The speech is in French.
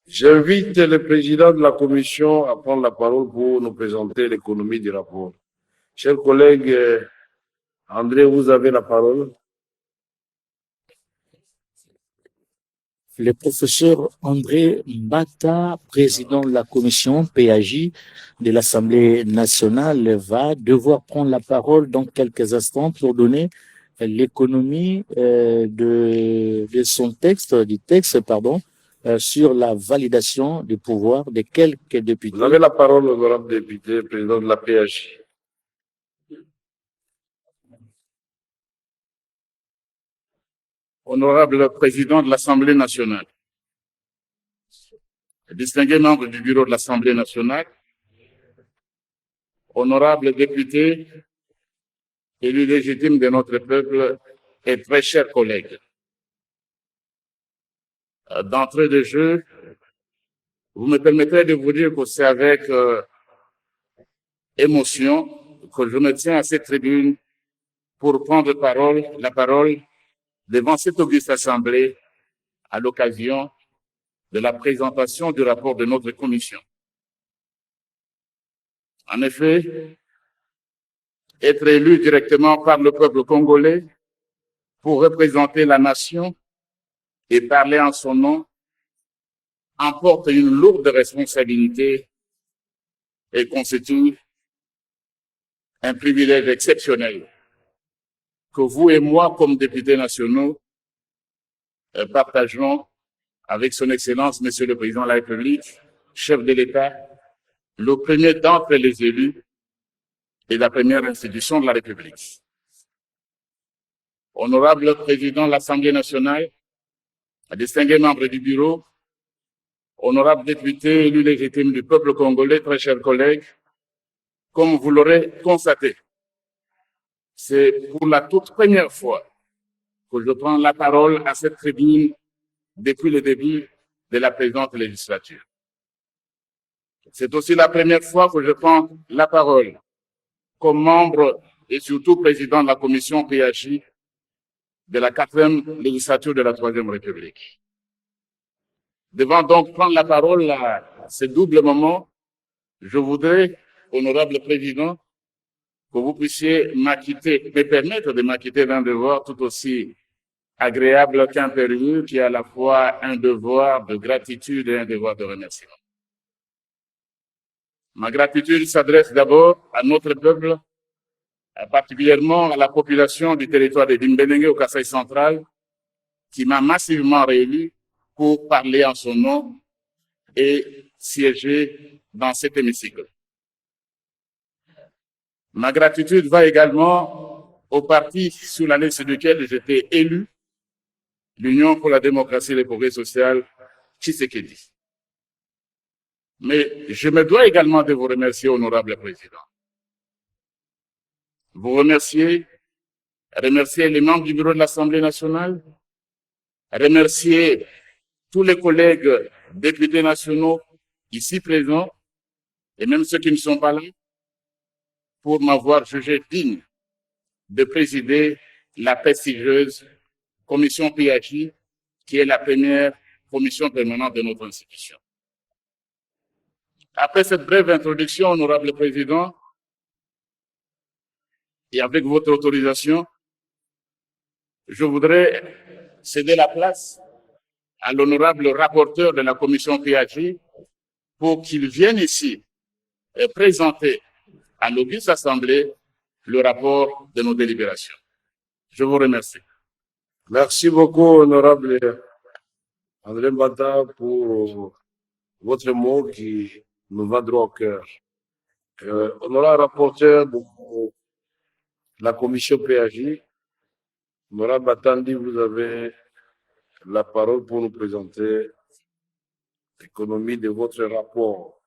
J'invite le président de la commission à prendre la parole pour nous présenter l'économie du rapport. Chers collègues, André, vous avez la parole. Le professeur André Mbata, président de la commission PAJ de l'Assemblée nationale, va devoir prendre la parole dans quelques instants pour donner l'économie du texte, sur la validation du pouvoir de quelques députés. Vous avez la parole, honorable député, président de la PAJ. Honorable président de l'Assemblée nationale, distingués membres du bureau de l'Assemblée nationale, honorables députés, élus légitimes de notre peuple et très chers collègues. D'entrée de jeu, vous me permettrez de vous dire que c'est avec émotion que je me tiens à cette tribune pour prendre la parole devant cette auguste assemblée à l'occasion de la présentation du rapport de notre commission. En effet, être élu directement par le peuple congolais pour représenter la nation et parler en son nom emporte une lourde responsabilité et constitue un privilège exceptionnel que vous et moi, comme députés nationaux, partageons avec son Excellence, Monsieur le Président de la République, chef de l'État, le premier d'entre les élus et la première institution de la République. Honorable Président de l'Assemblée nationale, distingués membres du bureau, honorables députés élus légitimes du peuple congolais, très chers collègues, comme vous l'aurez constaté, c'est pour la toute première fois que je prends la parole à cette tribune depuis le début de la présente législature. C'est aussi la première fois que je prends la parole comme membre et surtout président de la commission PAJ de la 4e législature de la 3e République. Devant donc prendre la parole à ce double moment, je voudrais, honorable président, que vous puissiez me permettre de m'acquitter d'un devoir tout aussi agréable qu'impérieux, qui est à la fois un devoir de gratitude et un devoir de remerciement. Ma gratitude s'adresse d'abord à notre peuple, particulièrement à la population du territoire de Dimbenenge au Kasaï central, qui m'a massivement réélu pour parler en son nom et siéger dans cet hémicycle. Ma gratitude va également au parti sous la liste duquel j'étais élu, l'Union pour la démocratie et le progrès social, Tshisekedi. Mais je me dois également de vous remercier, honorable président. Vous remercier les membres du bureau de l'Assemblée nationale, remercier tous les collègues députés nationaux ici présents, et même ceux qui ne sont pas là, pour m'avoir jugé digne de présider la prestigieuse commission PAJ, qui est la première commission permanente de notre institution. Après cette brève introduction, honorable président, et avec votre autorisation, je voudrais céder la place à l'honorable rapporteur de la commission PAJ pour qu'il vienne ici présenter à l'auguste assemblée le rapport de nos délibérations. Je vous remercie. Merci beaucoup, honorable André Mbata, pour votre mot qui nous va droit au cœur. Honorable rapporteur de la commission PAJ, honorable Batandi, vous avez la parole pour nous présenter l'économie de votre rapport.